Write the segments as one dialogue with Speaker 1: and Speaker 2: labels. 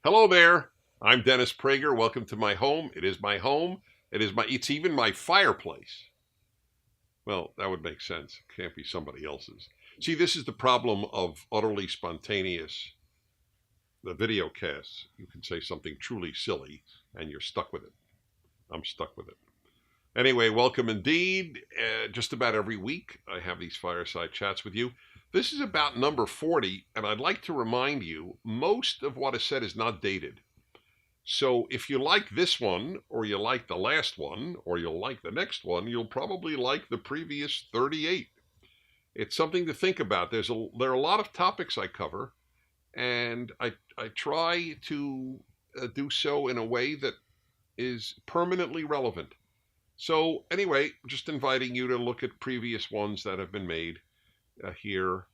Speaker 1: Hello there. I'm Dennis Prager. Welcome to my home. It is my home. It's even my fireplace. Well, that would make sense. It can't be somebody else's. See, this is the problem of utterly spontaneous the video casts. You can say something truly silly and you're stuck with it. I'm stuck with it. Anyway, welcome indeed. Just about every week, I have these fireside chats with you. This is about number 40, and I'd like to remind you, most of what is said is not dated. So if you like this one, or you like the last one, or you'll like the next one, you'll probably like the previous 38. It's something to think about. There are a lot of topics I cover, and I try to do so in a way that is permanently relevant. So anyway, just inviting you to look at previous ones that have been made here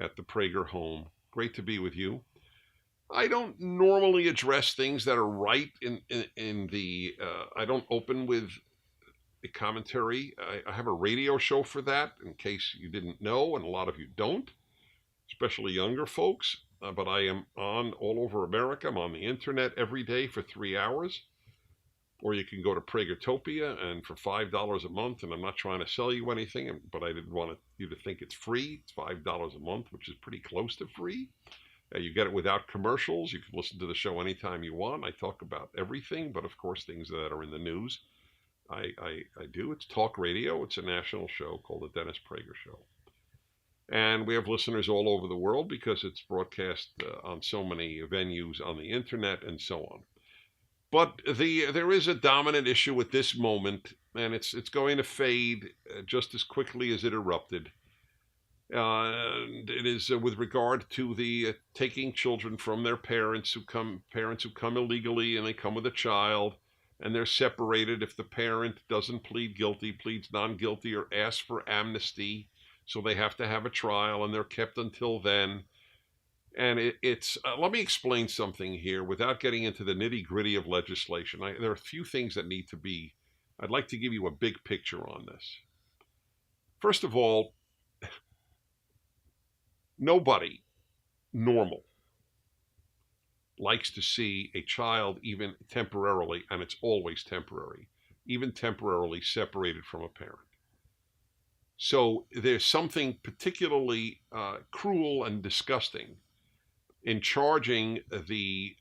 Speaker 1: at the Prager home. Great to be with you. I don't normally address things that are right in the. I don't open with a commentary. I have a radio show for that, in case you didn't know, and a lot of you don't, especially younger folks. But I am on all over America. I'm on the internet every day for 3 hours. Or you can go to Pragertopia, and for $5 a month, and I'm not trying to sell you anything, but I didn't want you to think it's free. It's $5 a month, which is pretty close to free. You get it without commercials. You can listen to the show anytime you want. I talk about everything, but of course things that are in the news. I do. It's talk radio. It's a national show called The Dennis Prager Show. And we have listeners all over the world because it's broadcast on so many venues on the internet and so on. But there is a dominant issue at this moment, and it's going to fade just as quickly as it erupted. And it is with regard to the taking children from their parents who come illegally, and they come with a child, and they're separated if the parent doesn't plead guilty, pleads non-guilty, or asks for amnesty. So they have to have a trial, and they're kept until then. And it's let me explain something here without getting into the nitty-gritty of legislation. There are a few things that need to be. I'd like to give you a big picture on this. First of all, nobody normal likes to see a child even temporarily, and it's always temporary, even temporarily separated from a parent. So there's something particularly cruel and disgusting in charging the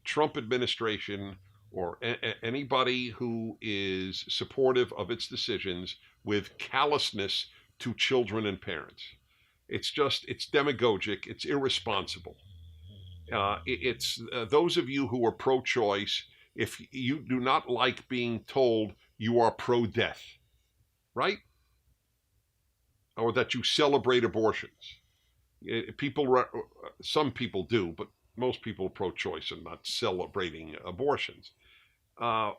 Speaker 1: Trump administration or anybody who is supportive of its decisions with callousness to children and parents. It's demagogic, it's irresponsible. It's those of you who are pro-choice, if you do not like being told you are pro-death, right? Or that you celebrate abortions. Some people do, but most people are pro-choice and not celebrating abortions. My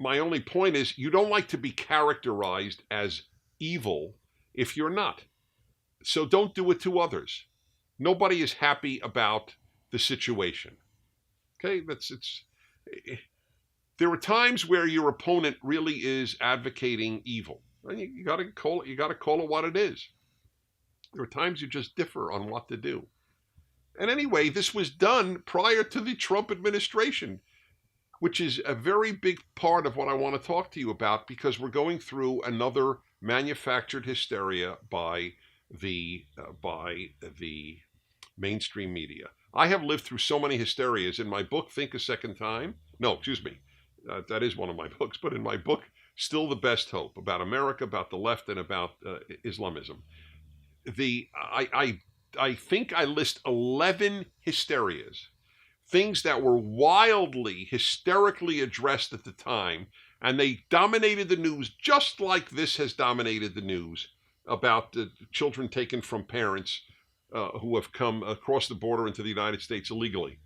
Speaker 1: only point is you don't like to be characterized as evil if you're not. So don't do it to others. Nobody is happy about the situation. Okay, there are times where your opponent really is advocating evil. And you got to call it what it is. There are times you just differ on what to do. And anyway, this was done prior to the Trump administration, which is a very big part of what I want to talk to you about, because we're going through another manufactured hysteria by the mainstream media. I have lived through so many hysterias. In my book, Think a Second Time. No, excuse me. That is one of my books. But in my book, Still the Best Hope, about America, about the left, and about Islamism. I think I list 11 hysterias, things that were wildly, hysterically addressed at the time, and they dominated the news just like this has dominated the news about the children taken from parents who have come across the border into the United States illegally.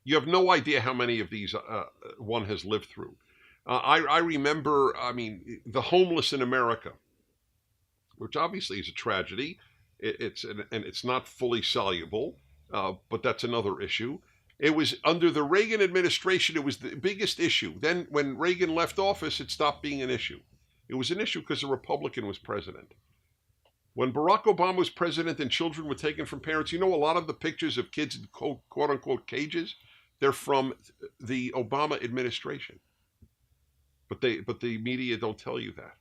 Speaker 1: You have no idea how many of these one has lived through. I remember, the homeless in America, which obviously is a tragedy. It's not fully soluble, but that's another issue. It was under the Reagan administration, it was the biggest issue. Then when Reagan left office, it stopped being an issue. It was an issue because a Republican was president. When Barack Obama was president and children were taken from parents, you know, a lot of the pictures of kids in quote unquote cages, they're from the Obama administration. But the media don't tell you that.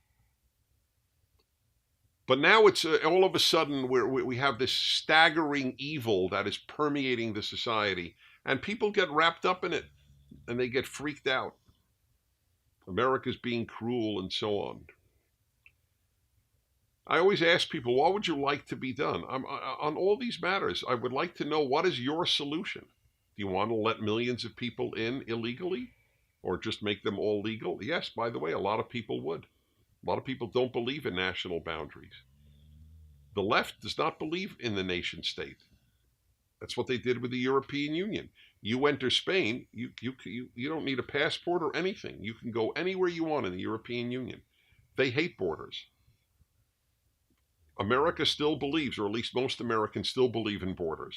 Speaker 1: But now it's all of a sudden we have this staggering evil that is permeating the society, and people get wrapped up in it, and they get freaked out. America's being cruel and so on. I always ask people, what would you like to be done? On all these matters, I would like to know, what is your solution? Do you want to let millions of people in illegally, or just make them all legal? Yes, by the way, a lot of people would. A lot of people don't believe in national boundaries. The left does not believe in the nation state. That's what they did with the European Union. You enter Spain, you don't need a passport or anything. You can go anywhere you want in the European Union. They hate borders. America still believes, or at least most Americans still believe in borders.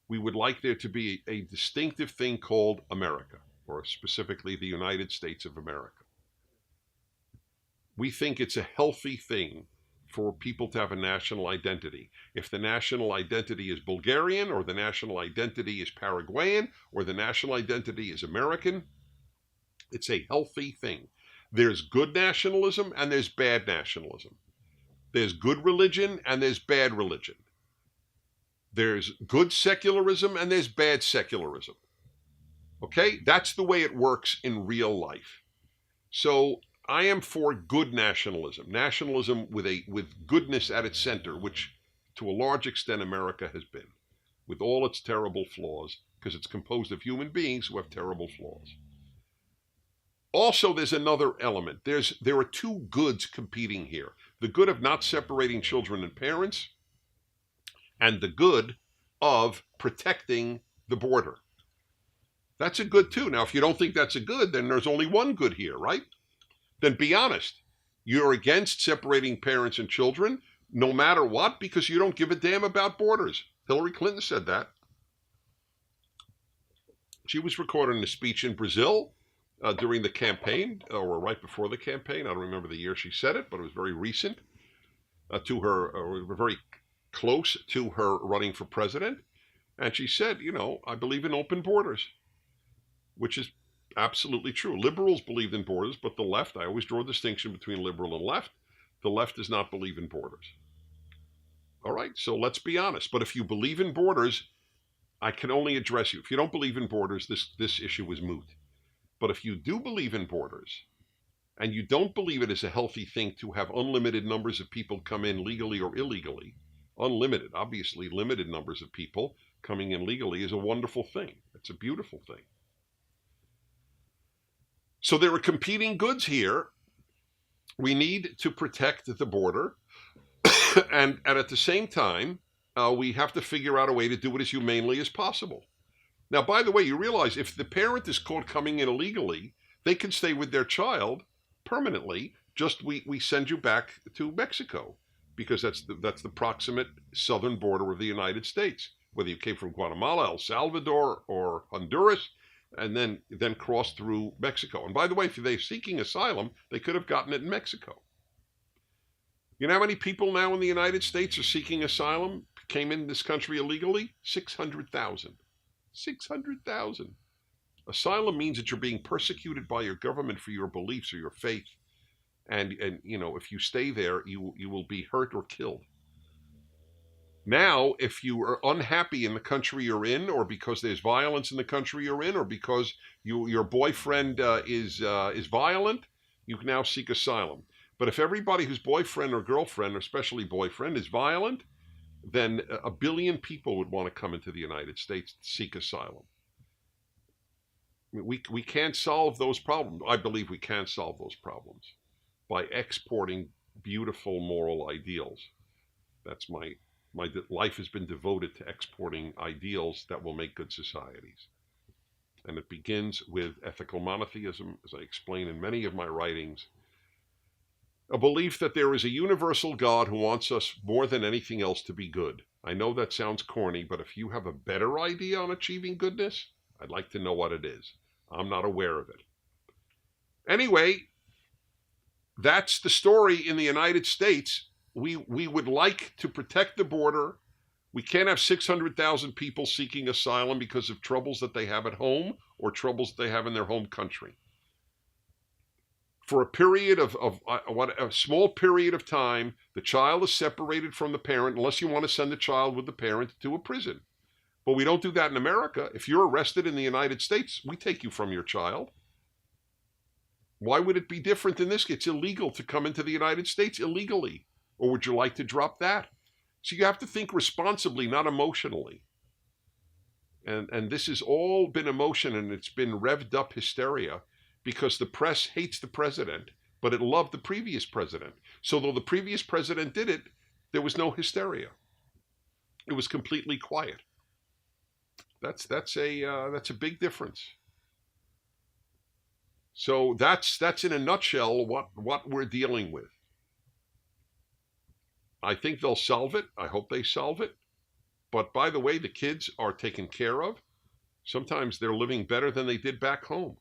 Speaker 1: We would like there to be a distinctive thing called America, or specifically the United States of America. We think it's a healthy thing for people to have a national identity. If the national identity is Bulgarian, or the national identity is Paraguayan, or the national identity is American, it's a healthy thing. There's good nationalism and there's bad nationalism. There's good religion and there's bad religion. There's good secularism and there's bad secularism. Okay? That's the way it works in real life. So I am for good nationalism. Nationalism with goodness at its center, which to a large extent America has been, with all its terrible flaws, because it's composed of human beings who have terrible flaws. Also, there's another element. There are two goods competing here. The good of not separating children and parents, and the good of protecting the border. That's a good too. Now, if you don't think that's a good, then there's only one good here, right? Then be honest. You're against separating parents and children, no matter what, because you don't give a damn about borders. Hillary Clinton said that. She was recording a speech in Brazil during the campaign, or right before the campaign. I don't remember the year she said it, but it was very recent to her, very close to her running for president. And she said, you know, I believe in open borders, which is absolutely true. Liberals believed in borders, but the left, I always draw a distinction between liberal and left. The left does not believe in borders. All right, so let's be honest. But if you believe in borders, I can only address you. If you don't believe in borders, this issue is moot. But if you do believe in borders, and you don't believe it is a healthy thing to have unlimited numbers of people come in legally or illegally, unlimited, obviously limited numbers of people coming in legally is a wonderful thing. It's a beautiful thing. So there are competing goods here. We need to protect the border. and at the same time, we have to figure out a way to do it as humanely as possible. Now, by the way, you realize if the parent is caught coming in illegally, they can stay with their child permanently. Just we send you back to Mexico, because that's the proximate southern border of the United States. Whether you came from Guatemala, El Salvador, or Honduras, and then cross through Mexico. And by the way, if they're seeking asylum, they could have gotten it in Mexico. You know how many people now in the United States are seeking asylum, came in this country illegally? 600,000. 600,000. Asylum means that you're being persecuted by your government for your beliefs or your faith. And you know, if you stay there, you will be hurt or killed. Now, if you are unhappy in the country you're in, or because there's violence in the country you're in, or because your boyfriend is violent, you can now seek asylum. But if everybody whose boyfriend or girlfriend, or especially boyfriend, is violent, then 1 billion people would want to come into the United States to seek asylum. We can't solve those problems. I believe we can solve those problems by exporting beautiful moral ideals. That's my life has been devoted to exporting ideals that will make good societies. And it begins with ethical monotheism, as I explain in many of my writings. A belief that there is a universal God who wants us more than anything else to be good. I know that sounds corny, but if you have a better idea on achieving goodness, I'd like to know what it is. I'm not aware of it. Anyway, that's the story in the United States. we would like to protect the border. We can't have 600,000 people seeking asylum because of troubles that they have at home or troubles they have in their home country. For a period of a small period of time, the child is separated from the parent unless you want to send the child with the parent to a prison. But we don't do that in America. If you're arrested in the United States, we take you from your child. Why would it be different in this case? It's illegal to come into the United States illegally. Or would you like to drop that? So you have to think responsibly, not emotionally. And this has all been emotion, and it's been revved up hysteria because the press hates the president, but it loved the previous president. So though the previous president did it, there was no hysteria. It was completely quiet. That's a big difference. So that's in a nutshell what we're dealing with. I think they'll solve it. I hope they solve it. But by the way, the kids are taken care of. Sometimes they're living better than they did back home.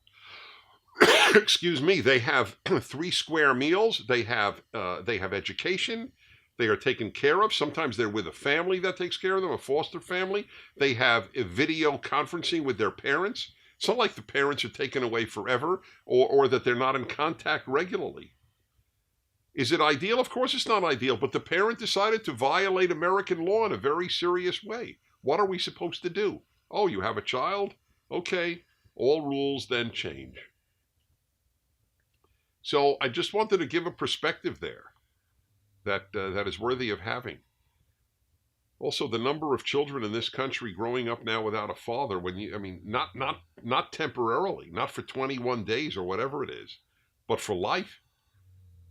Speaker 1: Excuse me. They have 3 square meals. They have education. They are taken care of. Sometimes they're with a family that takes care of them, a foster family. They have a video conferencing with their parents. It's not like the parents are taken away forever or that they're not in contact regularly. Is it ideal? Of course it's not ideal, but the parent decided to violate American law in a very serious way. What are we supposed to do? Oh, you have a child? Okay, all rules then change. So I just wanted to give a perspective there that is worthy of having. Also, the number of children in this country growing up now without a father, not temporarily, not for 21 days or whatever it is, but for life.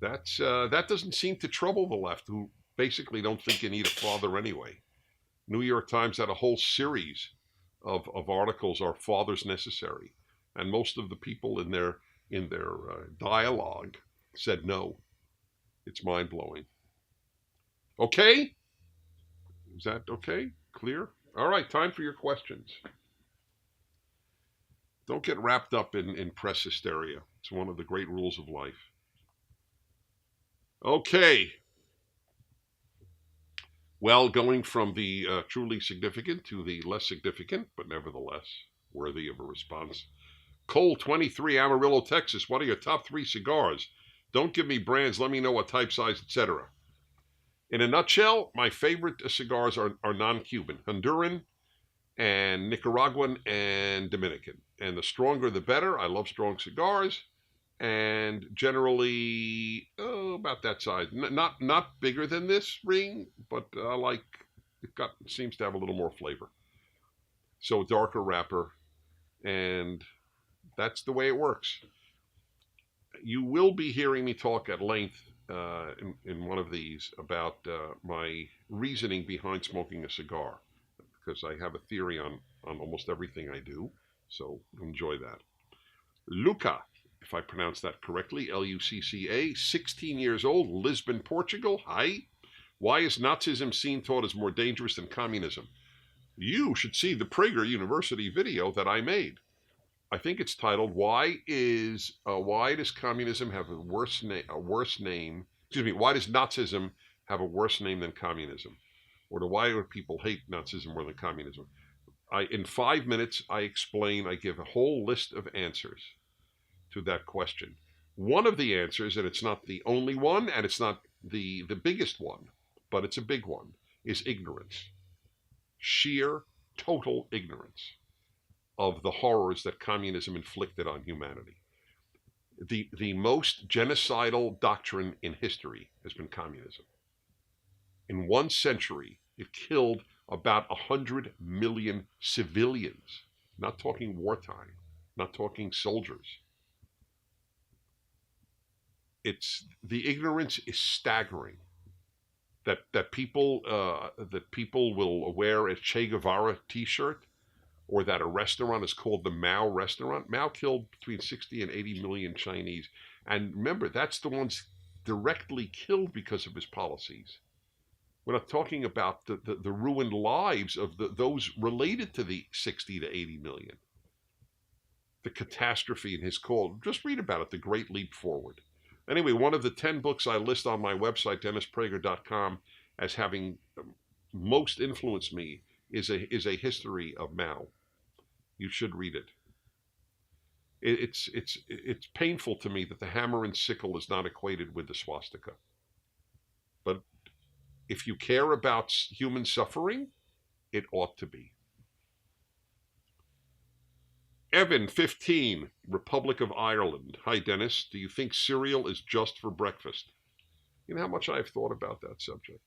Speaker 1: That doesn't seem to trouble the left, who basically don't think you need a father anyway. New York Times had a whole series of articles, Are Fathers Necessary? And most of the people in their dialogue said no. It's mind-blowing. Okay? Is that okay? Clear? All right, time for your questions. Don't get wrapped up in press hysteria. It's one of the great rules of life. Okay. Well, going from the truly significant to the less significant, but nevertheless worthy of a response. Cole 23, Amarillo, Texas. What are your top 3 cigars? Don't give me brands. Let me know what type, size, etc. In a nutshell, my favorite cigars are non-Cuban, Honduran, and Nicaraguan, and Dominican. And the stronger the better. I love strong cigars. And generally, about that size. Not bigger than this ring, but seems to have a little more flavor. So darker wrapper, and that's the way it works. You will be hearing me talk at length in one of these about my reasoning behind smoking a cigar, because I have a theory on almost everything I do. So enjoy that. Luca, if I pronounce that correctly, Lucca, 16 years old, Lisbon, Portugal. Hi. Why is Nazism seen taught as more dangerous than communism? You should see the Prager University video that I made. I think it's titled Why does communism have a worse name? Excuse me. Why does Nazism have a worse name than communism? Or why do people hate Nazism more than communism? In 5 minutes, I give a whole list of answers to that question. One of the answers, and it's not the only one, and it's not the biggest one, but it's a big one, is ignorance. Sheer, total ignorance of the horrors that communism inflicted on humanity. The most genocidal doctrine in history has been communism. In 1 century, it killed about 100 million civilians, not talking wartime, not talking soldiers. The ignorance is staggering. That people will wear a Che Guevara T-shirt, or that a restaurant is called the Mao restaurant. Mao killed between 60 and 80 million Chinese, and remember, that's the ones directly killed because of his policies. We're not talking about the ruined lives of those related to the 60 to 80 million. The catastrophe in his call. Just read about it. The Great Leap Forward. Anyway, one of the 10 books I list on my website, DennisPrager.com, as having most influenced me is a history of Mao. You should read it. It's painful to me that the hammer and sickle is not equated with the swastika. But if you care about human suffering, it ought to be. Evan, 15, Republic of Ireland. Hi, Dennis. Do you think cereal is just for breakfast? You know how much I've thought about that subject.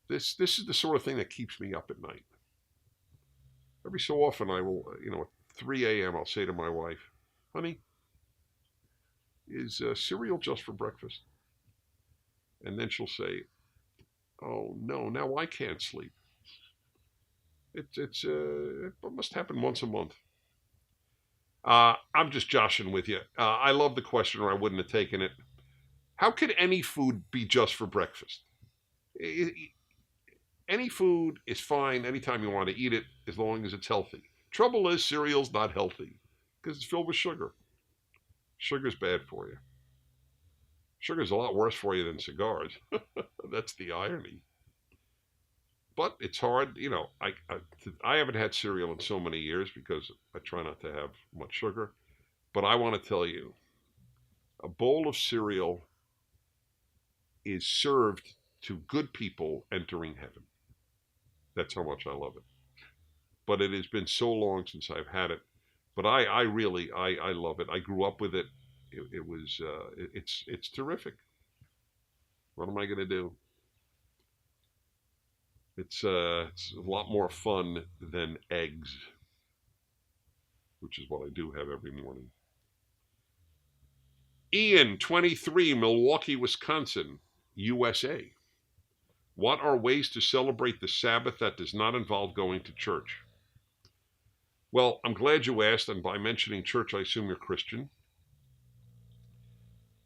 Speaker 1: This is the sort of thing that keeps me up at night. Every so often I will, at 3 a.m. I'll say to my wife, honey, is cereal just for breakfast? And then she'll say, oh, no, now I can't sleep. It must happen once a month. I'm just joshing with you. I love the question, or I wouldn't have taken it. How could any food be just for breakfast? Any food is fine anytime you want to eat it, as long as it's healthy. Trouble is, cereal's not healthy because it's filled with sugar. Sugar's bad for you. Sugar's a lot worse for you than cigars. That's the irony. But it's hard, I haven't had cereal in so many years because I try not to have much sugar. But I want to tell you, a bowl of cereal is served to good people entering heaven. That's how much I love it. But it has been so long since I've had it. But I really love it. I grew up with it. It's terrific. What am I going to do? It's a lot more fun than eggs, which is what I do have every morning. Ian, 23, Milwaukee, Wisconsin, USA. What are ways to celebrate the Sabbath that does not involve going to church? Well, I'm glad you asked, and by mentioning church, I assume you're Christian.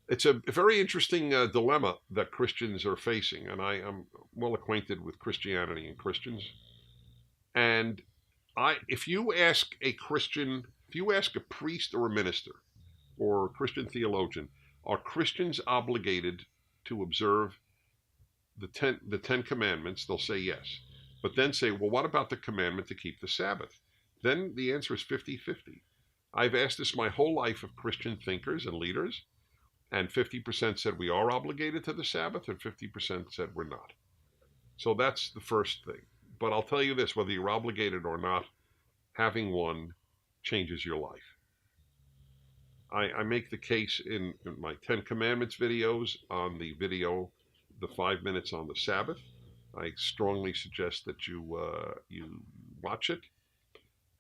Speaker 1: It's a very interesting dilemma that Christians are facing, and I am well acquainted with Christianity and Christians. And if you ask a priest or a minister or a Christian theologian, are Christians obligated to observe the 10 commandments? They'll say yes. But then say, well, what about the commandment to keep the Sabbath? Then the answer is 50-50. I've asked this my whole life of Christian thinkers and leaders, and 50% said we are obligated to the Sabbath, and 50% said we're not. So that's the first thing. But I'll tell you this, whether you're obligated or not, having one changes your life. I make the case in my 10 Commandments videos on the video, the 5 minutes on the Sabbath. I strongly suggest that you watch it.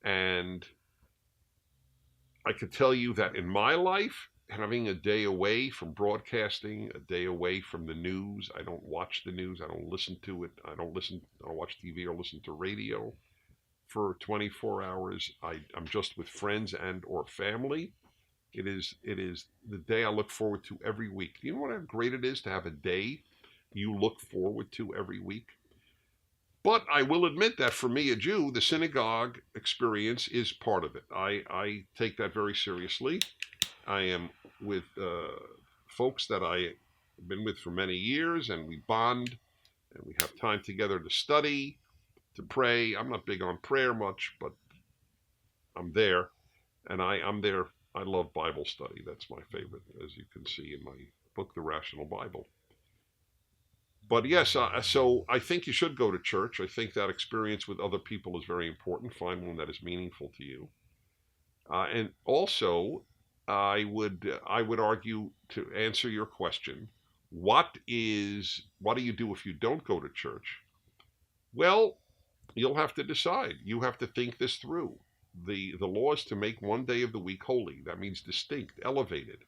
Speaker 1: And I could tell you that in my life, having a day away from broadcasting, a day away from the news. I don't watch the news. I don't listen to it. I don't watch TV or listen to radio for 24 hours. I'm just with friends and or family. It is the day I look forward to every week. Do you know what great it is to have a day you look forward to every week? But I will admit that for me, a Jew, the synagogue experience is part of it. I take that very seriously. I am with folks that I've been with for many years, and we bond, and we have time together to study, to pray. I'm not big on prayer much, but I'm there, and I'm there. I love Bible study. That's my favorite, as you can see in my book, The Rational Bible. But yes, so I think you should go to church. I think that experience with other people is very important. Find one that is meaningful to you. And also, I would argue, to answer your question, what do you do if you don't go to church? Well, you'll have to decide. You have to think this through. The law is to make one day of the week holy. That means distinct, elevated.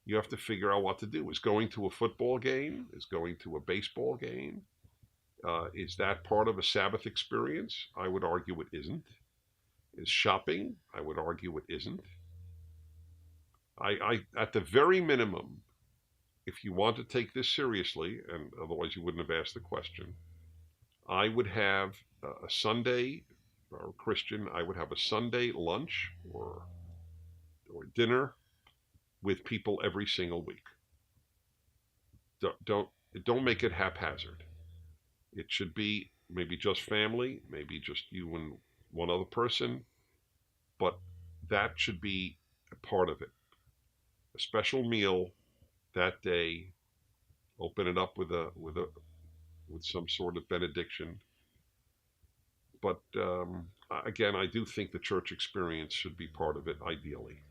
Speaker 1: You have to figure out what to do. Is going to a football game? Is going to a baseball game? Is that part of a Sabbath experience? I would argue it isn't. Is shopping? I would argue it isn't. I at the very minimum, if you want to take this seriously, and otherwise you wouldn't have asked the question, I would have a Sunday, or Christian, I would have a Sunday lunch or dinner with people every single week. Don't make it haphazard. It should be maybe just family, maybe just you and one other person, but that should be a part of it. A special meal that day. Open it up with some sort of benediction. But again, I do think the church experience should be part of it, ideally.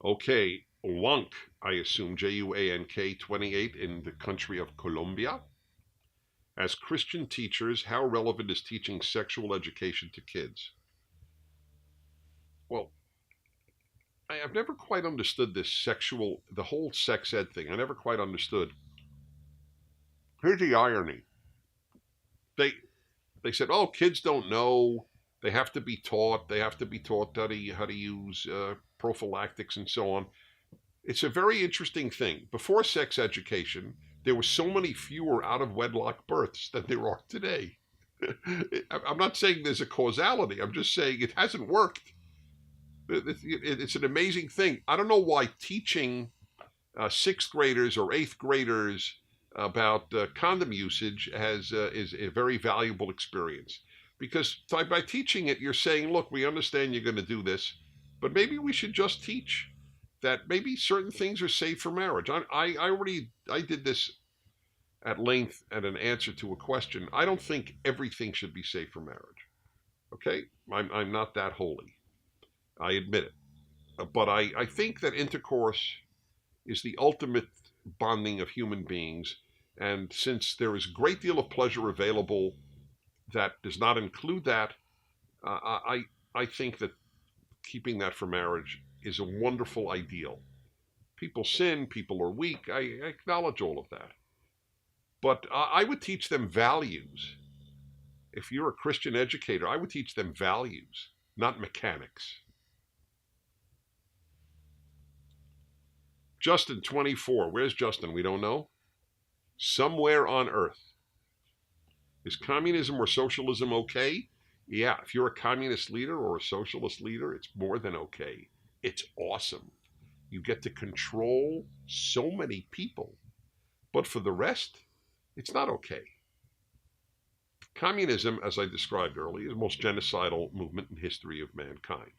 Speaker 1: Okay, Wunk, I assume, Juank 28 in the country of Colombia. As Christian teachers, how relevant is teaching sexual education to kids? Well, I've never quite understood the whole sex ed thing. I never quite understood. Here's the irony. They said, oh, kids don't know. They have to be taught. They have to be taught how to use prophylactics and so on. It's a very interesting thing. Before sex education, there were so many fewer out-of-wedlock births than there are today. I'm not saying there's a causality. I'm just saying it hasn't worked. It's an amazing thing. I don't know why teaching sixth graders or eighth graders about condom usage is a very valuable experience. Because by teaching it, you're saying, look, we understand you're going to do this, but maybe we should just teach that maybe certain things are safe for marriage. I did this at length at an answer to a question. I don't think everything should be safe for marriage. Okay? I'm not that holy. I admit it. But I think that intercourse is the ultimate bonding of human beings. And since there is a great deal of pleasure available that does not include that, I think that keeping that for marriage is a wonderful ideal. People sin, people are weak. I acknowledge all of that. But I would teach them values. If you're a Christian educator, I would teach them values, not mechanics. Justin, 24. Where's Justin? We don't know. Somewhere on Earth. Is communism or socialism okay? Yeah, if you're a communist leader or a socialist leader, it's more than okay. It's awesome. You get to control so many people. But for the rest, it's not okay. Communism, as I described earlier, is the most genocidal movement in history of mankind.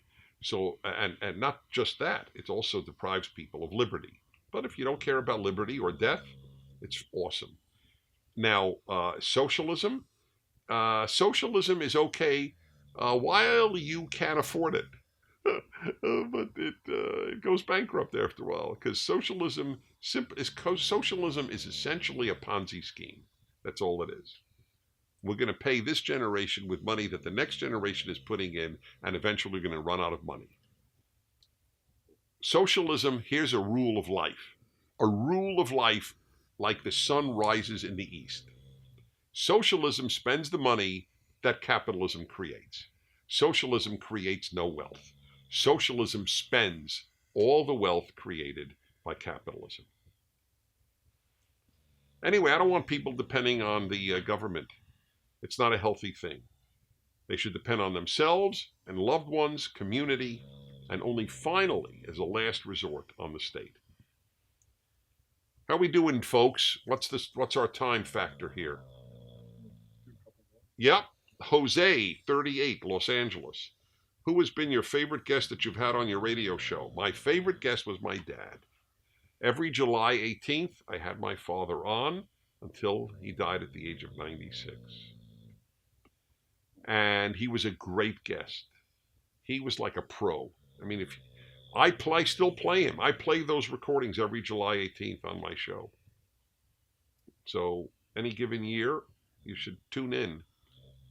Speaker 1: So, and not just that, it also deprives people of liberty. But if you don't care about liberty or death, it's awesome. Now, socialism Socialism is okay while you can't afford it. But it goes bankrupt after a while, because socialism is essentially a Ponzi scheme. That's all it is. We're going to pay this generation with money that the next generation is putting in, and eventually we're going to run out of money. Socialism, here's a rule of life. A rule of life like the sun rises in the east. Socialism spends the money that capitalism creates. Socialism creates no wealth. Socialism spends all the wealth created by capitalism. Anyway, I don't want people depending on the government. It's not a healthy thing. They should depend on themselves and loved ones, community, and only finally, as a last resort, on the state. How we doing, folks? What's our time factor here? Yep, Jose, 38, Los Angeles. Who has been your favorite guest that you've had on your radio show? My favorite guest was my dad. Every July 18th, I had my father on until he died at the age of 96. And he was a great guest. He was like a pro. I mean, if I still play him. I play those recordings every July 18th on my show. So any given year, you should tune in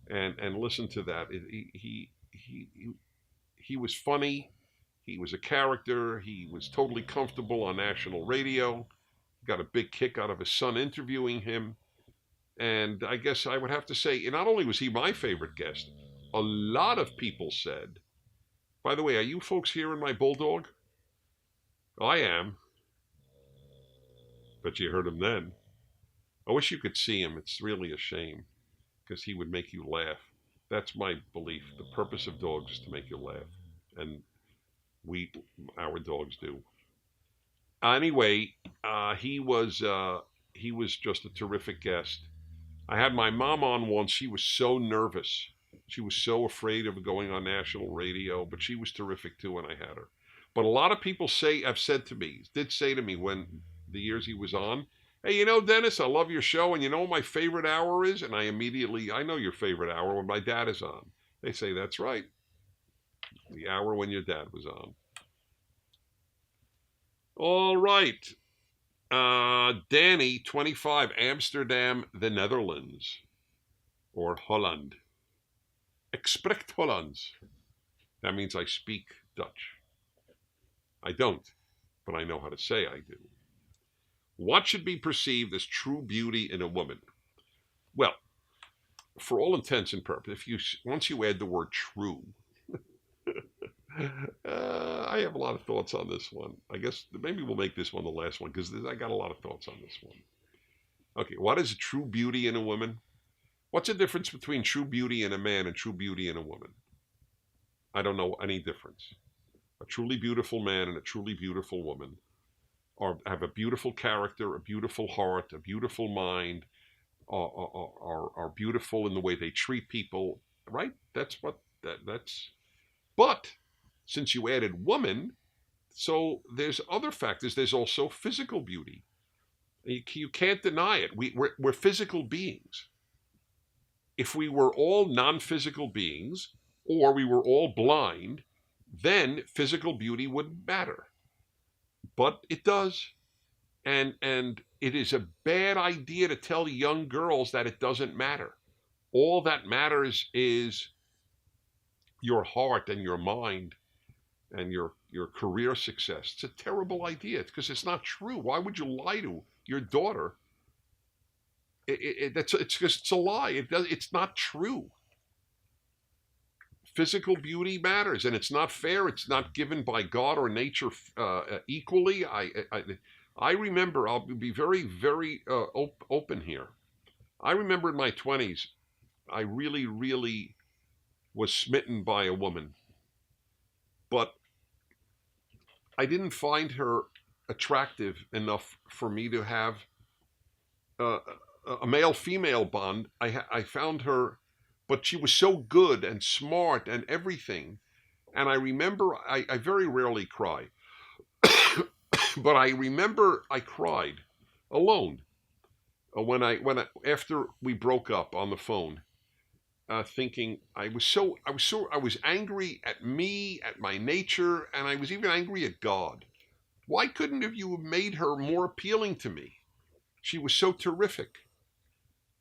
Speaker 1: and listen to that. He was funny. He was a character. He was totally comfortable on national radio. Got a big kick out of his son interviewing him. And I guess I would have to say, not only was he my favorite guest, a lot of people said, by the way, are you folks hearing my bulldog? I am. But you heard him then. I wish you could see him. It's really a shame, because he would make you laugh. That's my belief. The purpose of dogs is to make you laugh. And Our dogs do. Anyway, he was just a terrific guest. I had my mom on once. She was so nervous. She was so afraid of going on national radio, but she was terrific too when I had her. But a lot of people did say to me when the years he was on, hey, Dennis, I love your show, and you know what my favorite hour is? And I know your favorite hour when my dad is on. They say, that's right. The hour when your dad was on. All right. Danny, 25, Amsterdam, the Netherlands, or Holland. Ik spreek Hollands. That means I speak Dutch. I don't, but I know how to say I do. What should be perceived as true beauty in a woman? Well, for all intents and purposes, once you add the word true, I have a lot of thoughts on this one. I guess maybe we'll make this one the last one because I got a lot of thoughts on this one. Okay, what is true beauty in a woman? What's the difference between true beauty in a man and true beauty in a woman? I don't know any difference. A truly beautiful man and a truly beautiful woman have a beautiful character, a beautiful heart, a beautiful mind, are beautiful in the way they treat people, right? That's. But since you added woman, so there's other factors. There's also physical beauty. You can't deny it. We're physical beings. If we were all non-physical beings, or we were all blind, then physical beauty wouldn't matter. But it does. And it is a bad idea to tell young girls that it doesn't matter. All that matters is your heart and your mind and your career success. It's a terrible idea because it's not true. Why would you lie to your daughter? It's a lie. It's not true. Physical beauty matters, and it's not fair. It's not given by God or nature equally. I remember. I'll be very, very open here. I remember in my 20s, I really, really was smitten by a woman, but I didn't find her attractive enough for me to have a male-female bond. I found her, but she was so good and smart and everything. And I remember I very rarely cry, but I remember I cried alone when after we broke up on the phone, thinking I was angry at me, at my nature, and I was even angry at God. Why couldn't you have made her more appealing to me? She was so terrific.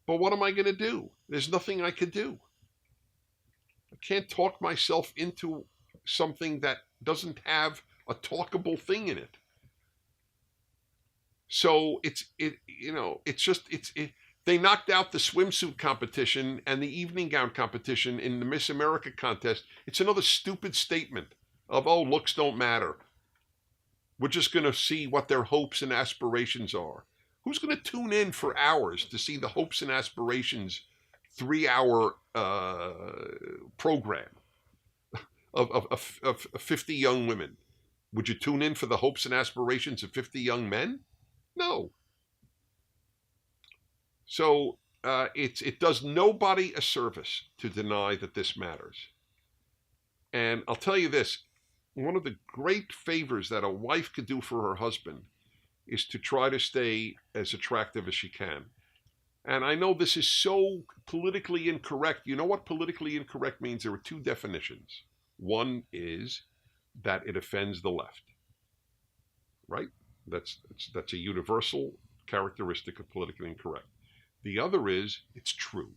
Speaker 1: But what am I going to do? There's nothing I could do. I can't talk myself into something that doesn't have a talkable thing in it. So they knocked out the swimsuit competition and the evening gown competition in the Miss America contest. It's another stupid statement of, oh, looks don't matter. We're just going to see what their hopes and aspirations are. Who's going to tune in for hours to see the hopes and aspirations 3-hour program of 50 young women? Would you tune in for the hopes and aspirations of 50 young men? No. So it does nobody a service to deny that this matters. And I'll tell you this, one of the great favors that a wife could do for her husband is to try to stay as attractive as she can. And I know this is so politically incorrect. You know what politically incorrect means? There are two definitions. One is that it offends the left, right? That's a universal characteristic of politically incorrect. The other is it's true.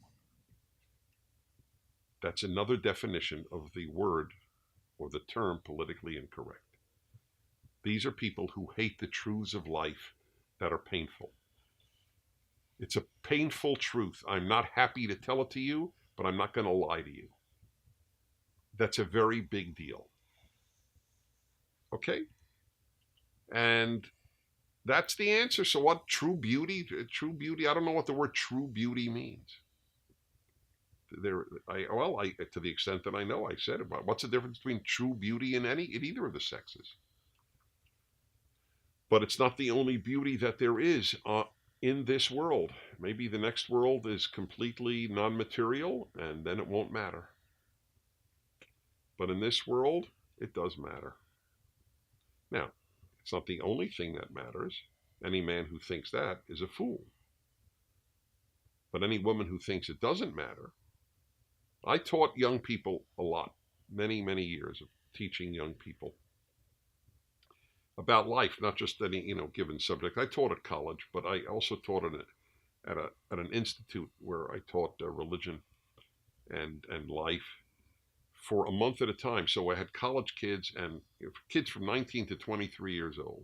Speaker 1: That's another definition of the word or the term politically incorrect. These are people who hate the truths of life that are painful. It's a painful truth. I'm not happy to tell it to you, but I'm not going to lie to you. That's a very big deal. Okay? And that's the answer. So what true beauty? True beauty, I don't know what the word true beauty means. to the extent that I know, I said about what's the difference between true beauty in either of the sexes. But it's not the only beauty that there is in this world. Maybe the next world is completely non-material, and then it won't matter. But in this world, it does matter. Now, it's not the only thing that matters. Any man who thinks that is a fool. But any woman who thinks it doesn't matter, I taught young people a lot, many, many years of teaching young people about life, not just any given subject. I taught at college, but I also taught at an institute where I taught religion and life for a month at a time. So I had college kids and kids from 19 to 23 years old.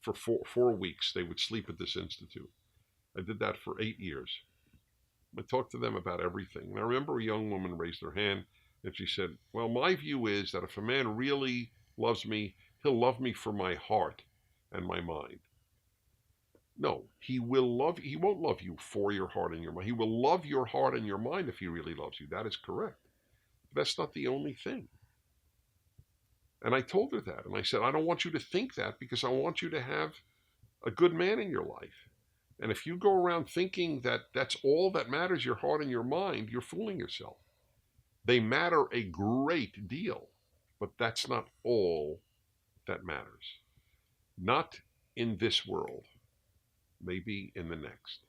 Speaker 1: For 4 weeks, they would sleep at this institute. I did that for 8 years. I talked to them about everything. And I remember a young woman raised her hand and she said, well, my view is that if a man really loves me, he'll love me for my heart and my mind. No, he won't love you for your heart and your mind. He will love your heart and your mind if he really loves you. That is correct. But that's not the only thing. And I told her that. And I said, I don't want you to think that because I want you to have a good man in your life. And if you go around thinking that that's all that matters, your heart and your mind, you're fooling yourself. They matter a great deal, but that's not all that matters. Not in this world, maybe in the next.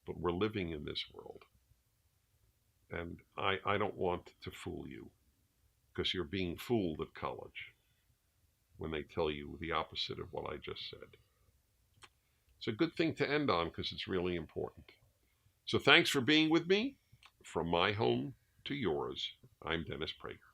Speaker 1: But we're living in this world. And I don't want to fool you because you're being fooled at college when they tell you the opposite of what I just said. It's a good thing to end on because it's really important. So thanks for being with me. From my home to yours, I'm Dennis Prager.